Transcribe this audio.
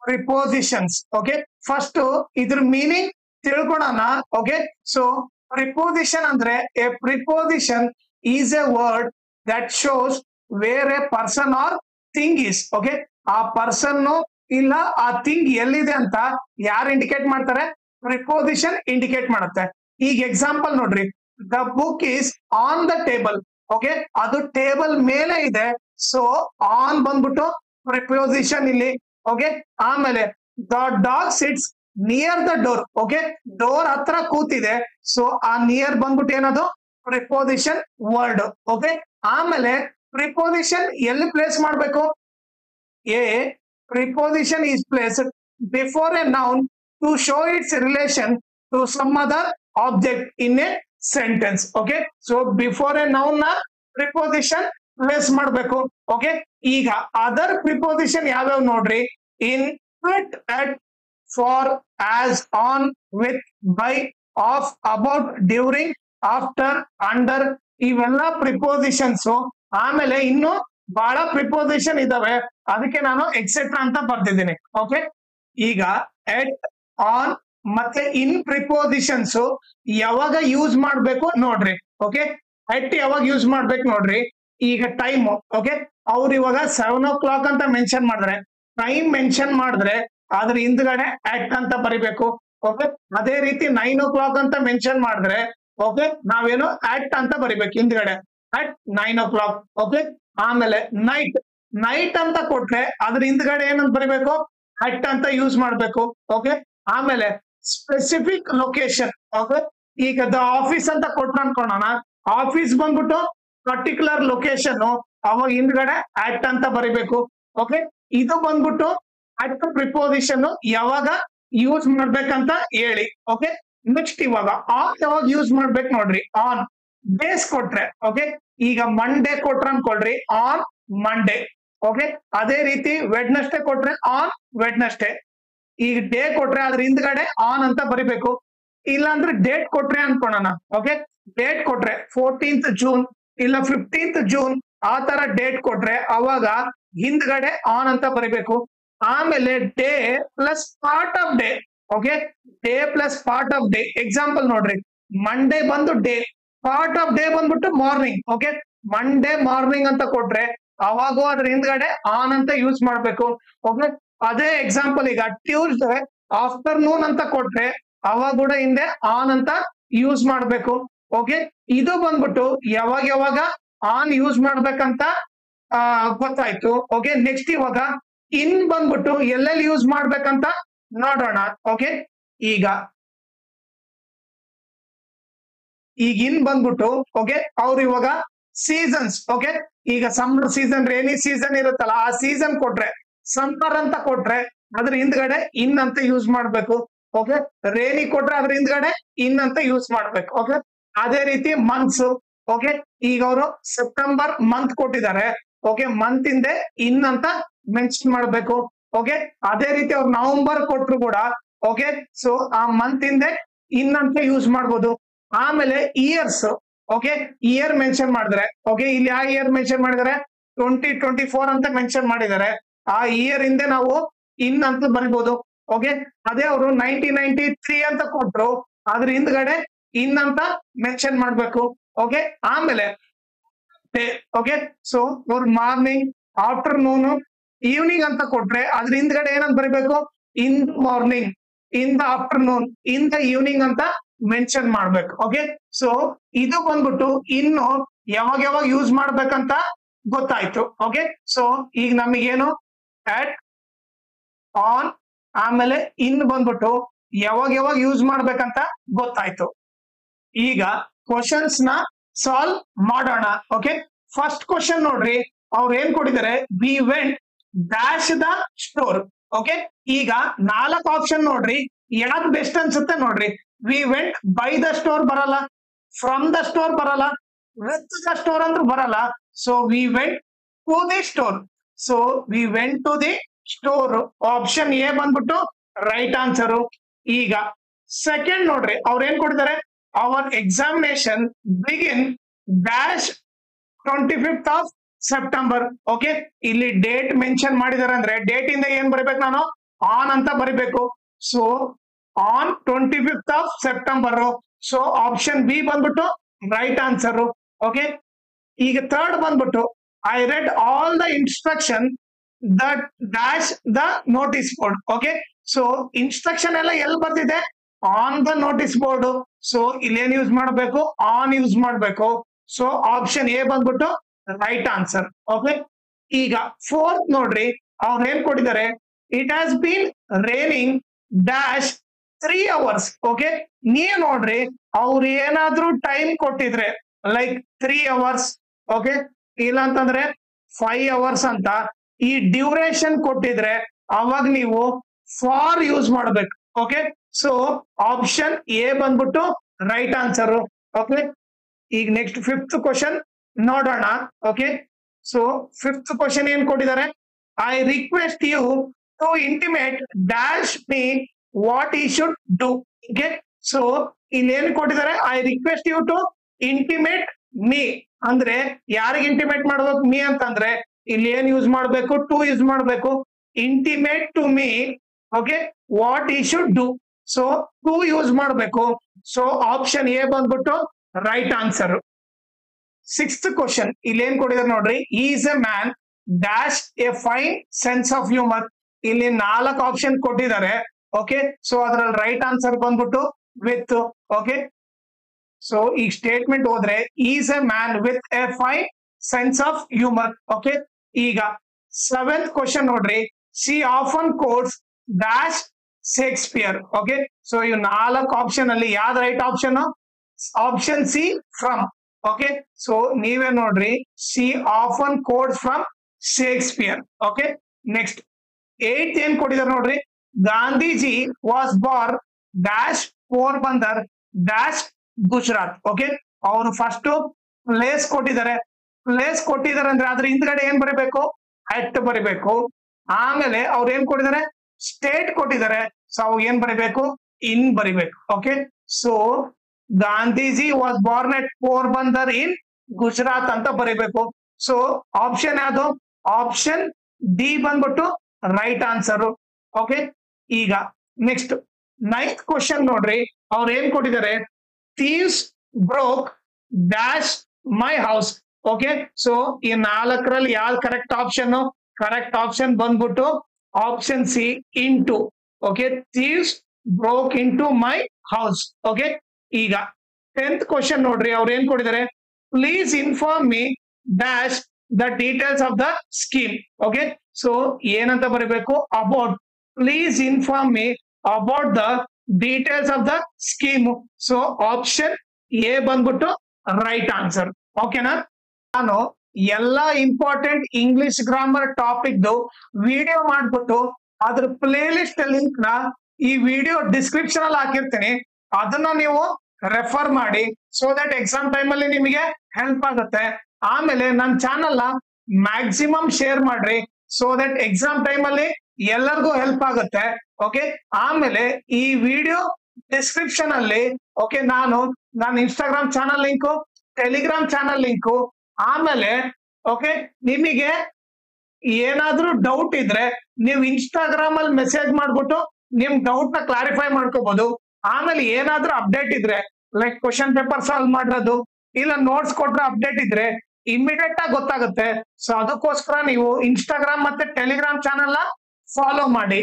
Prepositions. Okay, first ಇದ್ರ meaning ತಿಳ್ಕೊಳೋಣ. Okay, so preposition ಅಂದ್ರೆ a preposition is a word that shows where a person or thing is. Okay, ಆ person ಇಲ್ಲ ಆ thing ಎಲ್ಲಿದೆ ಅಂತ ಯಾರು ಇಂಡಿಕೇಟ್ ಮಾಡ್ತಾರೆ? ಪ್ರಿಪೋಸಿಷನ್ ಇಂಡಿಕೇಟ್ ಮಾಡುತ್ತೆ. ಈಗ ಎಕ್ಸಾಂಪಲ್ ನೋಡ್ರಿ, the book is on the table. Okay, ಅದು ಟೇಬಲ್ ಮೇಲೆ ಇದೆ, ಸೊ ಆನ್ ಬಂದ್ಬಿಟ್ಟು ಪ್ರಿಪೋಸಿಷನ್ ಇಲ್ಲಿ. ಓಕೆ, ಆಮೇಲೆ the dog sits near the door. Okay, door ಹತ್ರ ಕೂತಿದೆ, ಸೊ ಆ ನಿಯರ್ ಬಂದ್ಬಿಟ್ಟು ಏನದು? Preposition word. ಓಕೆ, ಆಮೇಲೆ ಪ್ರಿಪೋಸಿಷನ್ ಎಲ್ಲಿ ಪ್ಲೇಸ್ ಮಾಡಬೇಕು? A preposition is placed before a noun to show its relation to some other object in a sentence. Okay, so before a noun ನ preposition place ಮಾಡಬೇಕು. Okay, ಈಗ other preposition ಯಾವ್ಯಾವ ನೋಡ್ರಿ? In, with, at, for, as, on, with, by, of, about, during, after, under, ಇವೆಲ್ಲ prepositions. ಆಮೇಲೆ ಇನ್ನು ಬಹಳ preposition ಇದಾವೆ, ಅದಕ್ಕೆ ನಾನು ಎಕ್ಸೆಟ್ರಾ ಅಂತ ಬರ್ತಿದ್ದೀನಿ. ಓಕೆ, ಈಗ ಎಟ್, ಆನ್ ಮತ್ತೆ ಇನ್ ಪ್ರಿಪೋಸಿಷನ್ಸ್ ಯಾವಾಗ ಯೂಸ್ ಮಾಡ್ಬೇಕು ನೋಡ್ರಿ. ಓಕೆ, ಎಟ್ ಯಾವಾಗ ಯೂಸ್ ಮಾಡ್ಬೇಕು ನೋಡ್ರಿ. ಈಗ ಟೈಮ್, ಓಕೆ, ಅವ್ರು ಇವಾಗ 7 o'clock ಅಂತ ಮೆನ್ಷನ್ ಮಾಡಿದ್ರೆ, ಟೈಮ್ ಮೆನ್ಷನ್ ಮಾಡಿದ್ರೆ ಅದ್ರ ಹಿಂದ್ಗಡೆ ಅಟ್ ಅಂತ ಬರಿಬೇಕು. ಓಕೆ, ಅದೇ ರೀತಿ 9 o'clock ಅಂತ ಮೆನ್ಷನ್ ಮಾಡಿದ್ರೆ, ಓಕೆ, ನಾವೇನು ಅಟ್ ಅಂತ ಬರಿಬೇಕು ಹಿಂದ್ಗಡೆ, ಅಟ್ 9 o'clock. ಓಕೆ, ಆಮೇಲೆ ನೈಟ್, ನೈಟ್ ಅಂತ ಕೊಟ್ರೆ ಅದ್ರ ಹಿಂದ್ಗಡೆ ಏನಂತ ಬರಿಬೇಕು? ಅಟ್ ಅಂತ ಯೂಸ್ ಮಾಡ್ಬೇಕು. ಓಕೆ, ಆಮೇಲೆ ಸ್ಪೆಸಿಫಿಕ್ ಲೊಕೇಶನ್. ಓಕೆ, ಈಗ ದ ಆಫೀಸ್ ಅಂತ ಕೊಟ್ರ ಅನ್ಕೊಳ್ಳೋಣ, ಆಫೀಸ್ ಬಂದ್ಬಿಟ್ಟು ಪರ್ಟಿಕ್ಯುಲರ್ ಲೊಕೇಶನ್, ಅವಾಗ ಹಿಂದ್ಗಡೆ ಅಟ್ ಅಂತ ಬರಿಬೇಕು. ಓಕೆ, ಇದು ಬಂದ್ಬಿಟ್ಟು ಅಟ್ ಪ್ರಿಪೋಸಿಷನ್ ಯಾವಾಗ ಯೂಸ್ ಮಾಡ್ಬೇಕಂತ ಹೇಳಿ. ಓಕೆ, ನೆಕ್ಸ್ಟ್ ಇವಾಗ ಆನ್ ಯಾವಾಗ ಯೂಸ್ ಮಾಡ್ಬೇಕು ನೋಡ್ರಿ. ಆನ್ ಡೇಸ್ ಕೊಟ್ರೆ, ಓಕೆ, ಈಗ ಮಂಡೇ ಕೊಟ್ರ ಅನ್ಕೊಳ್ರಿ, ಆನ್ ಮಂಡೇ. ಓಕೆ, ಅದೇ ರೀತಿ ವೆಡ್ನಸ್ಡೇ ಕೊಟ್ರೆ ಆನ್ ವೆಡ್ನಸ್ಡೇ. ಈಗ ಡೇ ಕೊಟ್ರೆ ಅದ್ರ ಹಿಂದ್ಗಡೆ ಆನ್ ಅಂತ ಬರಿಬೇಕು. ಇಲ್ಲಾಂದ್ರೆ ಡೇಟ್ ಕೊಟ್ರೆ ಅನ್ಕೊಳ್ಳೋಣ. ಓಕೆ, ಡೇಟ್ ಕೊಟ್ರೆ 14th June ಇಲ್ಲ 15th June ಆ ತರ ಡೇಟ್ ಕೊಟ್ರೆ ಅವಾಗ ಹಿಂದ್ಗಡೆ ಆನ್ ಅಂತ ಬರಿಬೇಕು. ಆಮೇಲೆ day plus part of day. Okay, day plus part of day. Example ನೋಡ್ರಿ, ಮಂಡೇ ಬಂದು ಡೇ, ಪಾರ್ಟ್ ಆಫ್ ಡೇ ಬಂದ್ಬಿಟ್ಟು ಮಾರ್ನಿಂಗ್. ಓಕೆ, ಮಂಡೇ ಮಾರ್ನಿಂಗ್ ಅಂತ ಕೊಟ್ರೆ ಅವಾಗೂ ಅದ್ರ ಹಿಂದ್ಗಡೆ ಆನ್ ಅಂತ ಯೂಸ್ ಮಾಡ್ಬೇಕು. ಓಕೆ, ಅದೇ ಎಕ್ಸಾಂಪಲ್ ಈಗ ಟ್ಯೂಸ್ಡೇ ಆಫ್ಟರ್ನೂನ್ ಅಂತ ಕೊಟ್ರೆ ಅವಾಗ ಕೂಡ ಹಿಂದೆ ಆನ್ ಅಂತ ಯೂಸ್ ಮಾಡ್ಬೇಕು. ಓಕೆ, ಇದು ಬಂದ್ಬಿಟ್ಟು ಯಾವಾಗ ಯಾವಾಗ ಆನ್ ಯೂಸ್ ಮಾಡ್ಬೇಕಂತ ಗೊತ್ತಾಯ್ತು. ಓಕೆ, ನೆಕ್ಸ್ಟ್ ಇವಾಗ ಇನ್ ಬಂದ್ಬಿಟ್ಟು ಎಲ್ಲೆಲ್ಲಿ ಯೂಸ್ ಮಾಡ್ಬೇಕಂತ ನೋಡೋಣ. ಓಕೆ, ಈಗ ಇನ್ ಬಂದ್ಬಿಟ್ಟು, ಓಕೆ, ಅವ್ರು ಇವಾಗ ಸೀಸನ್ಸ್. ಓಕೆ, ಈಗ ಸಮ್ಮರ್ ಸೀಸನ್, ರೇನಿ ಸೀಸನ್ ಇರುತ್ತಲ್ಲ, ಆ ಸೀಸನ್ ಕೊಟ್ರೆ ಸಮ್ಮರ್ ಅಂತ ಕೊಟ್ರೆ ಅದ್ರ ಹಿಂದ್ಗಡೆ ಇನ್ ಅಂತ ಯೂಸ್ ಮಾಡ್ಬೇಕು. ಓಕೆ, ರೇನಿ ಕೊಟ್ರೆ ಅದ್ರ ಹಿಂದ್ಗಡೆ ಇನ್ ಅಂತ ಯೂಸ್ ಮಾಡ್ಬೇಕು. ಓಕೆ, ಅದೇ ರೀತಿ ಮಂತ್ಸ್. ಓಕೆ, ಈಗ ಅವರು ಸೆಪ್ಟೆಂಬರ್ ಮಂತ್ ಕೊಟ್ಟಿದ್ದಾರೆ, ಓಕೆ, ಮಂತ್ ಹಿಂದೆ ಇನ್ ಅಂತ ಮೆನ್ಷನ್ ಮಾಡ್ಬೇಕು. ಓಕೆ, ಅದೇ ರೀತಿ ಅವ್ರು ನವೆಂಬರ್ ಕೊಟ್ರು ಕೂಡ, ಓಕೆ, ಸೊ ಆ ಮಂತ್ ಹಿಂದೆ ಇನ್ ಅಂತ ಯೂಸ್ ಮಾಡ್ಬೋದು. ಆಮೇಲೆ ಇಯರ್ಸ್. ಓಕೆ, ಇಯರ್ ಮೆನ್ಷನ್ ಮಾಡಿದ್ರೆ, ಓಕೆ, ಇಲ್ಲಿ ಆ ಇಯರ್ ಮೆನ್ಷನ್ ಮಾಡಿದರೆ 2024 ಅಂತ ಮೆನ್ಷನ್ ಮಾಡಿದ್ದಾರೆ, ಆ ಇಯರ್ ಹಿಂದೆ ನಾವು ಇನ್ ಅಂತ ಬರಿಬಹುದು. ಓಕೆ, ಅದೇ ಅವರು 1993 ಅಂತ ಕೊಟ್ರು, ಅದ್ರ ಹಿಂದ್ಗಡೆ ಇನ್ ಅಂತ ಮೆನ್ಷನ್ ಮಾಡ್ಬೇಕು. ಓಕೆ, ಆಮೇಲೆ ಡೇ. ಓಕೆ, ಸೊ ಅವ್ರು ಮಾರ್ನಿಂಗ್, ಆಫ್ಟರ್ನೂನ್, ಈವ್ನಿಂಗ್ ಅಂತ ಕೊಟ್ರೆ ಅದ್ರ ಹಿಂದ್ಗಡೆ ಏನಂತ ಬರಿಬೇಕು? In morning, in the afternoon, in the evening ಅಂತ ಮೆನ್ಷನ್ ಮಾಡ್ಬೇಕು. ಓಕೆ, ಸೊ ಇದು ಬಂದ್ಬಿಟ್ಟು ಇನ್ನು ಯಾವಾಗ ಯಾವಾಗ ಯೂಸ್ ಮಾಡ್ಬೇಕಂತ ಗೊತ್ತಾಯ್ತು. ಓಕೆ, ಸೊ ಈಗ ನಮಗೇನು ಅಟ್, ಆನ್, ಆಮೇಲೆ ಇನ್ ಬಂದ್ಬಿಟ್ಟು ಯಾವಾಗ ಯಾವಾಗ ಯೂಸ್ ಮಾಡ್ಬೇಕಂತ ಗೊತ್ತಾಯ್ತು. ಈಗ ಕ್ವಶನ್ಸ್ ನ ಸಾಲ್ವ್ ಮಾಡೋಣ. ಓಕೆ, ಫಸ್ಟ್ ಕ್ವಶನ್ ನೋಡ್ರಿ, ಅವ್ರು ಏನ್ ಕೊಟ್ಟಿದ್ದಾರೆ? We went dash the store. Okay, ಈಗ 4 ಆಪ್ಷನ್ ನೋಡ್ರಿ, ಯಾವ್ದು ಬೆಸ್ಟ್ ಅನ್ಸುತ್ತೆ ನೋಡ್ರಿ. We went by the store ಬರಲ್ಲ, ಫ್ರಮ್ ದ ಸ್ಟೋರ್ ಬರಲ್ಲ, ವಿತ್ ದ ಸ್ಟೋರ್ ಅಂದ್ರೆ ಬರಲ್ಲ. So we went to the store. So we went to the store. Option A ಬಂದ್ಬಿಟ್ಟು ರೈಟ್ ಆನ್ಸರ್. ಈಗ ಸೆಕೆಂಡ್ ನೋಡ್ರಿ, ಅವ್ರು ಏನ್ ಕೊಡ್ತಾರೆ? Our examination begin dash 25th September. Okay, ಇಲ್ಲಿ ಡೇಟ್ ಮೆನ್ಷನ್ ಮಾಡಿದಾರೆ ಅಂದ್ರೆ ಡೇಟ್ ಇಂದ ಏನ್ ಬರೀಬೇಕು ನಾನು? ಆನ್ ಅಂತ ಬರಿಬೇಕು. So on 25th of September. So option B ಬಂದ್ಬಿಟ್ಟು ರೈಟ್ ಆನ್ಸರ್. ಓಕೆ, ಈಗ ಥರ್ಡ್ ಬಂದ್ಬಿಟ್ಟು I read all the instruction that dash the notice board. Okay, so instruction ಎಲ್ಲ ಎಲ್ಲಿ ಬರ್ತಿದೆ? On the notice board. So ಇಲ್ಲೇನ್ use ಮಾಡಬೇಕು? On use ಮಾಡಬೇಕು. So option A ಬಂದ್ಬಿಟ್ಟು ರೈಟ್ ಆನ್ಸರ್. ಓಕೆ, ಈಗ ಫೋರ್ತ್ ನೋಡ್ರಿ, ಅವ್ರು ಏನ್ ಕೊಟ್ಟಿದ್ದಾರೆ? It has been raining dash 3 hours. Okay, ನೀವ್ ನೋಡ್ರಿ, ಅವ್ರು ಏನಾದ್ರೂ ಟೈಮ್ ಕೊಟ್ಟಿದ್ರೆ ಲೈಕ್ 3 hours, ಓಕೆ, ಇಲ್ಲ ಅಂತಂದ್ರೆ 5 hours ಅಂತ ಈ ಡ್ಯೂರೇಷನ್ ಕೊಟ್ಟಿದ್ರೆ ಅವಾಗ ನೀವು ಫಾರ್ ಯೂಸ್ ಮಾಡ್ಬೇಕು. ಓಕೆ, ಸೊ ಆಪ್ಷನ್ ಎ ಬಂದ್ಬಿಟ್ಟು ರೈಟ್ ಆನ್ಸರ್. ಓಕೆ, ಈಗ ನೆಕ್ಸ್ಟ್ ಫಿಫ್ತ್ ಕ್ವಶನ್ ನೋಡೋಣ. ಓಕೆ, ಸೊ ಫಿಫ್ತ್ ಕ್ವಶನ್ ಏನ್ ಕೊಟ್ಟಿದ್ದಾರೆ? I request you to intimate dash me what he should do. Okay, so ಇಲ್ಲಿ ಏನ್ ಕೊಟ್ಟಿದ್ದಾರೆ? I request you to intimate me ಅಂದ್ರೆ ಯಾರಿಗೆ ಇಂಟಿಮೇಟ್ ಮಾಡ್ಬೇಕು? ಮೀ ಅಂತಂದ್ರೆ ಇಲ್ಲಿ ಏನ್ ಯೂಸ್ ಮಾಡ್ಬೇಕು? ಟು ಯೂಸ್ ಮಾಡ್ಬೇಕು. Intimate to me, okay, what he should do. So to use ಮಾಡ್ಬೇಕು. ಸೊ ಆಪ್ಷನ್ ಎ ಬಂದ್ಬಿಟ್ಟು ರೈಟ್ ಆನ್ಸರ್. ಸಿಕ್ಸ್ತ್ ಕ್ವಶನ್ ಇಲ್ಲಿ ಏನ್ ಕೊಟ್ಟಿದ್ದಾರೆ ನೋಡ್ರಿ, is a man dash a fine sense of humour. ಇಲ್ಲಿ 4 ಆಪ್ಷನ್ ಕೊಟ್ಟಿದ್ದಾರೆ. ಓಕೆ, ಸೊ ಅದ್ರಲ್ಲಿ ರೈಟ್ ಆನ್ಸರ್ ಬಂದ್ಬಿಟ್ಟು ವಿತ್. ಓಕೆ, ಸೊ ಈ ಸ್ಟೇಟ್ಮೆಂಟ್ ಹೋದ್ರೆ is a man with a fine sense of humour. Okay, ಈಗ 7th ಕ್ವಶನ್ ನೋಡ್ರಿ, C often quotes dash Shakespeare. Okay, so ಈ 4 option ಅಲ್ಲಿ ಯಾವ್ದು right option? Option C from. Okay, so ನೀವೇ ನೋಡ್ರಿ, C often quotes from Shakespeare. Okay, next 8th ಏನ್ ಕೊಟ್ಟಿದ್ದಾರೆ ನೋಡ್ರಿ, Gandhiji was Born dash Porbandar dash Gujarat. Okay, ಅವರು ಫಸ್ಟ್ ಪ್ಲೇಸ್ ಕೊಟ್ಟಿದ್ದಾರೆ. ಪ್ಲೇಸ್ ಕೊಟ್ಟಿದ್ದಾರೆ ಅಂದ್ರೆ ಅದ್ರ ಹಿಂದ್ಗಡೆ ಏನ್ ಬರಿಬೇಕು? ಅಟ್ ಬರಿಬೇಕು. ಆಮೇಲೆ ಅವ್ರು ಏನ್ ಕೊಟ್ಟಿದ್ದಾರೆ? ಸ್ಟೇಟ್ ಕೊಟ್ಟಿದ್ದಾರೆ. ಸೊ ಅವು ಏನ್ ಬರಿಬೇಕು? ಇನ್ ಬರಿಬೇಕು. Okay, so Gandhiji was born at Porbandar in Gujarat ಅಂತ ಬರಿಬೇಕು. ಸೊ ಆಪ್ಷನ್ ಯಾವುದು? ಆಪ್ಷನ್ ಡಿ ಬಂದ್ಬಿಟ್ಟು ರೈಟ್ ಆನ್ಸರ್. ಓಕೆ, ಈಗ ನೆಕ್ಸ್ಟ್ 9th ಕ್ವಶನ್ ನೋಡ್ರಿ, ಅವ್ರು ಏನ್ ಕೊಟ್ಟಿದ್ದಾರೆ? Thieves broke dash my house. Okay, so ಈ 4ರಲ್ಲಿ ಯಾವ್ದು ಕರೆಕ್ಟ್ ಆಪ್ಷನ್? ಕರೆಕ್ಟ್ ಆಪ್ಷನ್ ಬಂದ್ಬಿಟ್ಟು option C into. Okay, thieves broke into my house. Okay, ಈಗ 10th ಕ್ವಶನ್ ನೋಡ್ರಿ, ಅವ್ರು ಏನ್ ಕೊಟ್ಟಿದ್ದಾರೆ? Please inform me dash the details of the scheme. Okay, so ಏನಂತ ಬರೀಬೇಕು? About. Please inform me about the details of the scheme. So option A ಬಂದ್ಬಿಟ್ಟು right answer. ಓಕೆನಾ? ನಾನು ಎಲ್ಲಾ important English grammar topic video ಮಾಡ್ಬಿಟ್ಟು ಅದ್ರ play list link ನ ಈ ವಿಡಿಯೋ ಡಿಸ್ಕ್ರಿಪ್ಷನ್ ಅಲ್ಲಿ ಹಾಕಿರ್ತೀನಿ. ಅದನ್ನ ನೀವು ರೆಫರ್ ಮಾಡಿ, ಸೊ ದಟ್ ಎಕ್ಸಾಮ್ ಟೈಮ್ ಅಲ್ಲಿ ನಿಮಗೆ ಹೆಲ್ಪ್ ಆಗುತ್ತೆ. ಆಮೇಲೆ ನನ್ನ ಚಾನಲ್ ನ ಮ್ಯಾಕ್ಸಿಮಮ್ ಶೇರ್ ಮಾಡ್ರಿ, ಸೊ ದಟ್ ಎಕ್ಸಾಮ್ ಟೈಮ್ ಅಲ್ಲಿ ಎಲ್ಲರಿಗೂ ಹೆಲ್ಪ್ ಆಗುತ್ತೆ. ಓಕೆ, ಆಮೇಲೆ ಈ ವಿಡಿಯೋ ಡಿಸ್ಕ್ರಿಪ್ಷನ್ ಅಲ್ಲಿ ಓಕೆ ನಾನು Instagram channel link, Telegram channel link, ಆಮೇಲೆ ಓಕೆ ನಿಮಗೆ ಏನಾದ್ರೂ ಡೌಟ್ ಇದ್ರೆ ನೀವು ಇನ್ಸ್ಟಾಗ್ರಾಮ್ ಅಲ್ಲಿ ಮೆಸೇಜ್ ಮಾಡ್ಬಿಟ್ಟು ನಿಮ್ ಡೌಟ್ ನ ಕ್ಲಾರಿಫೈ ಮಾಡ್ಕೋಬಹುದು. ಆಮೇಲೆ ಏನಾದ್ರೂ ಅಪ್ಡೇಟ್ ಇದ್ರೆ ಲೈಕ್ ಕ್ವಶನ್ ಪೇಪರ್ ಸಾಲ್ವ್ ಮಾಡಿರೋದು ಇಲ್ಲ ನೋಟ್ಸ್ ಕೊಟ್ರೆ ಅಪ್ಡೇಟ್ ಇದ್ರೆ ಇಮಿಡಿಯೇಟ್ ಆಗಿ ಗೊತ್ತಾಗುತ್ತೆ. ಸೊ ಅದಕ್ಕೋಸ್ಕರ ನೀವು ಇನ್ಸ್ಟಾಗ್ರಾಮ್ ಮತ್ತೆ ಟೆಲಿಗ್ರಾಮ್ ಚಾನಲ್ ನ ಫಾಲೋ ಮಾಡಿ.